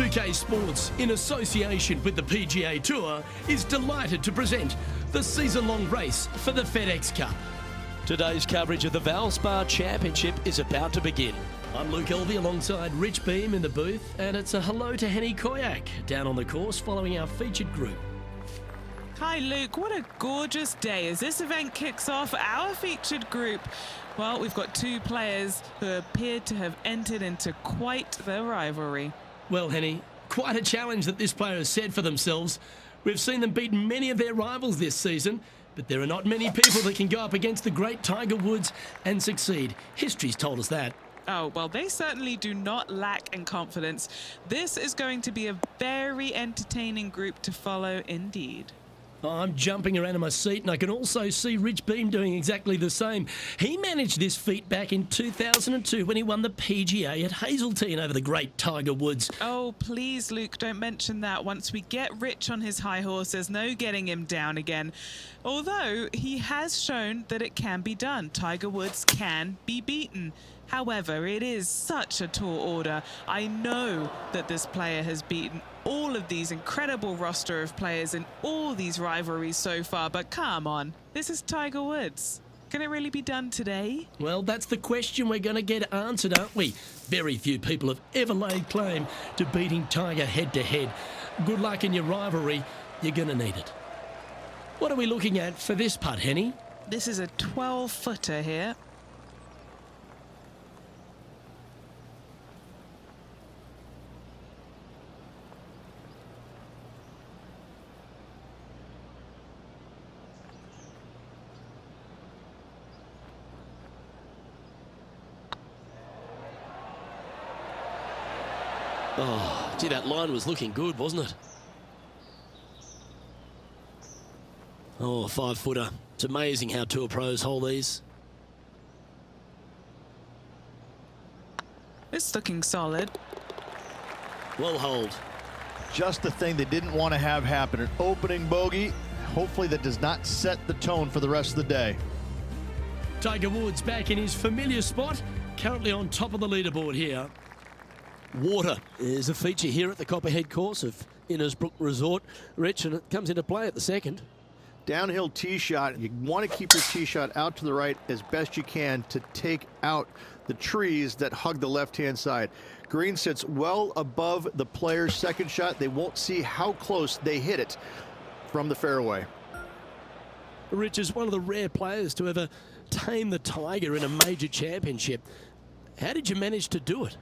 2K Sports, in association with the PGA Tour, is delighted to present the season-long race for the FedEx Cup. Today's coverage of the Valspar Championship is about to begin. I'm Luke Elvey alongside Rich Beam in the booth, and it's a hello to Henny Koyak down on the course following our featured group. Hi Luke, what a gorgeous day as this event kicks off our featured group. Well, we've got two players who appear to have entered into quite the rivalry. Well, Henny, quite a challenge that this player has set for themselves. We've seen them beat many of their rivals this season, but there are not many people that can go up against the great Tiger Woods and succeed. History's told us that. Oh, well, they certainly do not lack in confidence. This is going to be a very entertaining group to follow indeed. I'm jumping around in my seat, and I can also see Rich Beam doing exactly the same. He managed this feat back in 2002 when he won the PGA at Hazeltine over the great Tiger Woods. Oh, please, Luke, don't mention that. Once we get Rich on his high horse, there's no getting him down again. Although he has shown that it can be done. Tiger Woods can be beaten. However, it is such a tall order. I know that this player has beaten all of these incredible roster of players in all these rivalries so far, but come on, this is Tiger Woods. Can it really be done today? Well, that's the question we're going to get answered, aren't we? Very few people have ever laid claim to beating Tiger head-to-head. Good luck in your rivalry. You're going to need it. What are we looking at for this putt, Henny? This is a 12-footer here. Oh, gee, that line was looking good, wasn't it? Oh, a 5-footer. It's amazing how tour pros hold these. It's looking solid. Well hold. Just the thing they didn't want to have happen. An opening bogey. Hopefully that does not set the tone for the rest of the day. Tiger Woods back in his familiar spot, currently on top of the leaderboard here. Water is a feature here at the Copperhead course of Innisbrook Resort, Rich, and it comes into play at the second. Downhill tee shot. You want to keep your tee shot out to the right as best you can to take out the trees that hug the left-hand side. Green sits well above the player's second shot. They won't see how close they hit it from the fairway. Rich is one of the rare players to ever tame the Tiger in a major championship. How did you manage to do it?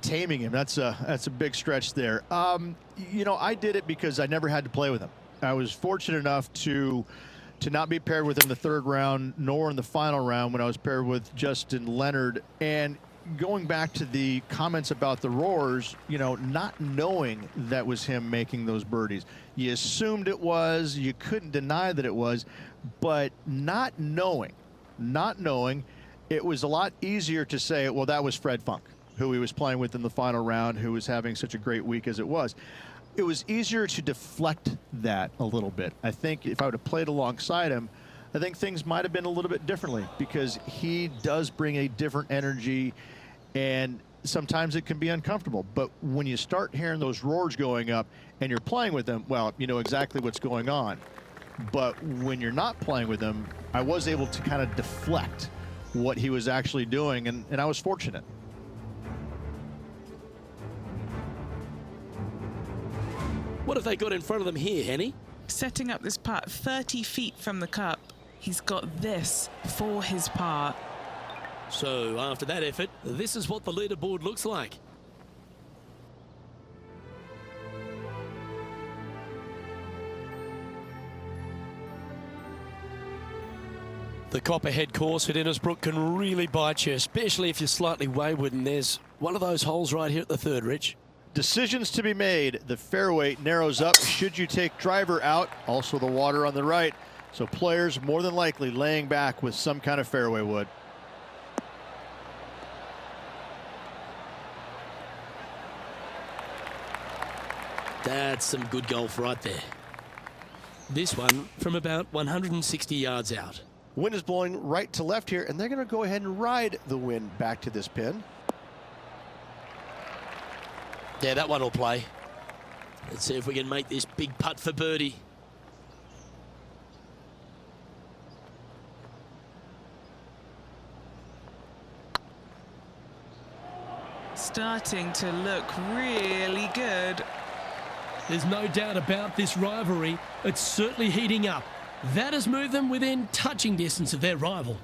Taming him, that's a big stretch there. You know, I did it because I never had to play with him. I was fortunate enough to not be paired with him in the third round, nor in the final round when I was paired with Justin Leonard. And going back to the comments about the roars, you know, not knowing that was him making those birdies. You assumed it was, you couldn't deny that it was, but not knowing, it was a lot easier to say, well, that was Fred Funk, who he was playing with in the final round, who was having such a great week as it was. It was easier to deflect that a little bit. I think if I would have played alongside him, I think things might have been a little bit differently, because he does bring a different energy, and sometimes it can be uncomfortable. But when you start hearing those roars going up and you're playing with them, well, you know exactly what's going on. But when you're not playing with him, I was able to kind of deflect what he was actually doing, and I was fortunate. What have they got in front of them here, Henny? Setting up this putt 30 feet from the cup. He's got this for his par. So after that effort, this is what the leaderboard looks like. The Copperhead course at Innisbrook can really bite you, especially if you're slightly wayward, and there's one of those holes right here at the third, Rich. Decisions to be made. The fairway narrows up. Should you take driver out? Also the water on the right. So players more than likely laying back with some kind of fairway wood. That's some good golf right there. This one from about 160 yards out. Wind is blowing right to left here, and they're going to go ahead and ride the wind back to this pin. Yeah, that one will play. Let's see if we can make this big putt for birdie. Starting to look really good. There's no doubt about this rivalry. It's certainly heating up. That has moved them within touching distance of their rival.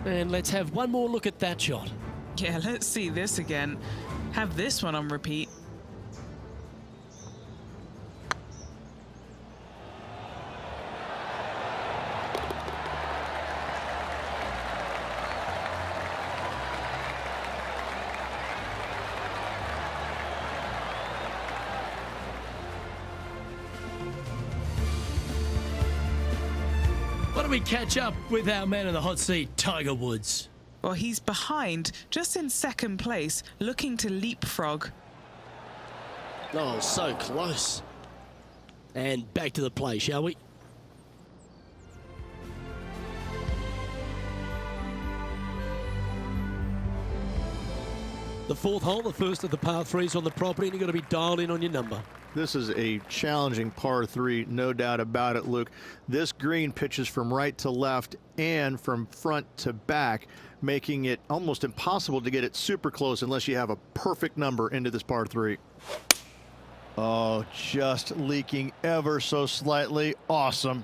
And let's have one more look at that shot. Yeah, let's see this again. Have this one on repeat. Why don't we catch up with our man in the hot seat, Tiger Woods? Well, he's behind, just in second place, looking to leapfrog. Oh, so close. And back to the play, shall we? The fourth hole, the first of the par threes on the property, and you've got to be dialed in on your number. This is a challenging par 3, no doubt about it, Luke. This green pitches from right to left and from front to back, making it almost impossible to get it super close unless you have a perfect number into this par 3. Oh, just leaking ever so slightly. Awesome.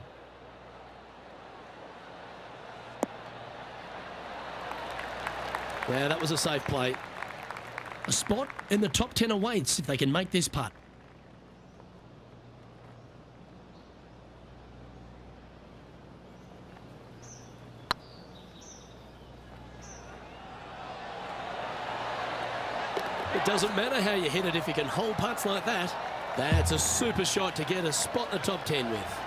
Yeah, that was a safe play. A spot in the top 10 awaits if they can make this putt. It doesn't matter how you hit it if you can hold putts like that. That's a super shot to get a spot in the top 10 with.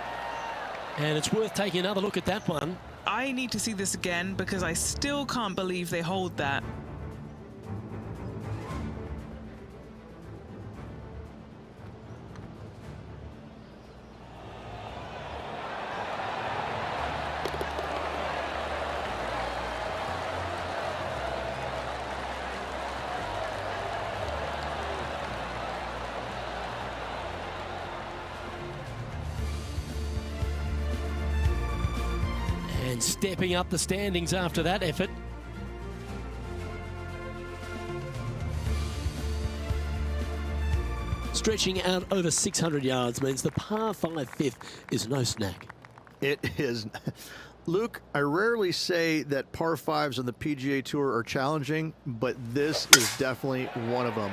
And it's worth taking another look at that one. I need to see this again because I still can't believe they hold that. And stepping up the standings after that effort. Stretching out over 600 yards means the par 5 fifth is no snack. It is. Luke, I rarely say that par 5s on the PGA Tour are challenging, but this is definitely one of them.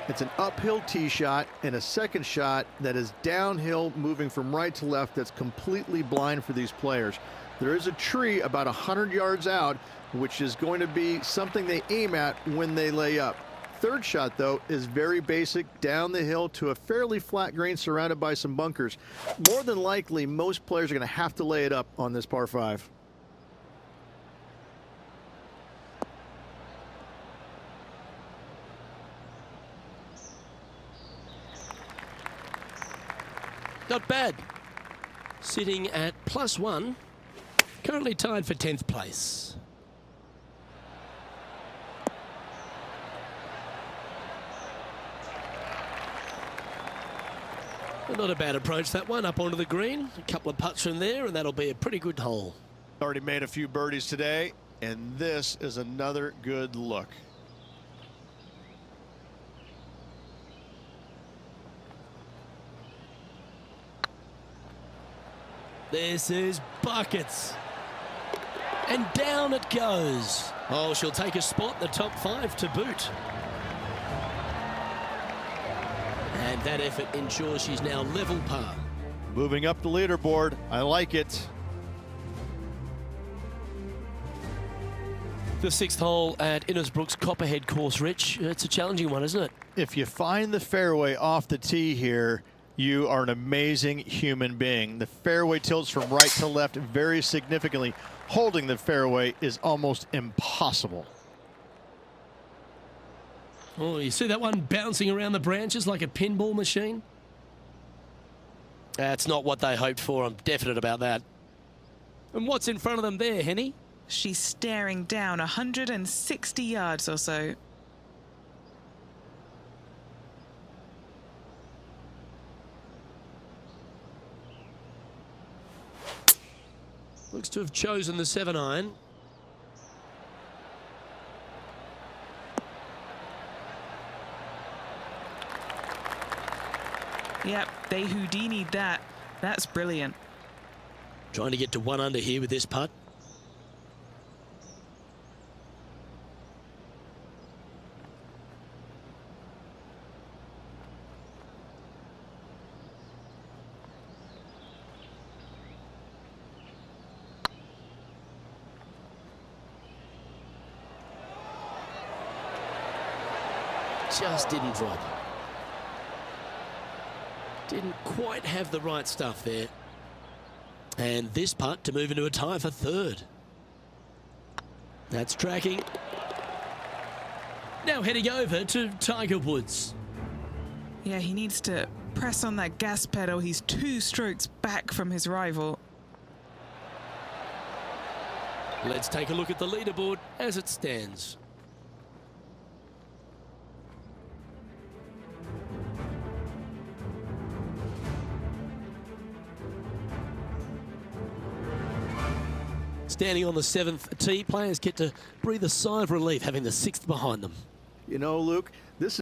It's an uphill tee shot and a second shot that is downhill, moving from right to left, that's completely blind for these players. There is a tree about 100 yards out, which is going to be something they aim at when they lay up. Third shot, though, is very basic, down the hill to a fairly flat green surrounded by some bunkers. More than likely, most players are going to have to lay it up on this par 5. Not bad. Sitting at +1. Currently tied for 10th place. Not a bad approach, that one, up onto the green. A couple of putts from there, and that'll be a pretty good hole. Already made a few birdies today, and this is another good look. This is buckets. And down it goes. Oh, she'll take a spot in the top 5 to boot. And that effort ensures she's now level par. Moving up the leaderboard. I like it. The 6th hole at Innisbrook's Copperhead course, Rich. It's a challenging one, isn't it? If you find the fairway off the tee here, you are an amazing human being. The fairway tilts from right to left very significantly. Holding the fairway is almost impossible. Oh, you see that one bouncing around the branches like a pinball machine? That's not what they hoped for. I'm definite about that. And what's in front of them there, Henny? She's staring down 160 yards or so. to have chosen the 7-iron. Yep, they Houdini'd that. That's brilliant. Trying to get to 1 under here with this putt. Just didn't drop. Didn't quite have the right stuff there. And this putt to move into a tie for 3rd. That's tracking. Now heading over to Tiger Woods. Yeah, he needs to press on that gas pedal. He's 2 strokes back from his rival. Let's take a look at the leaderboard as it stands. Standing on the 7th tee, players get to breathe a sigh of relief having the 6th behind them. You know, Luke, this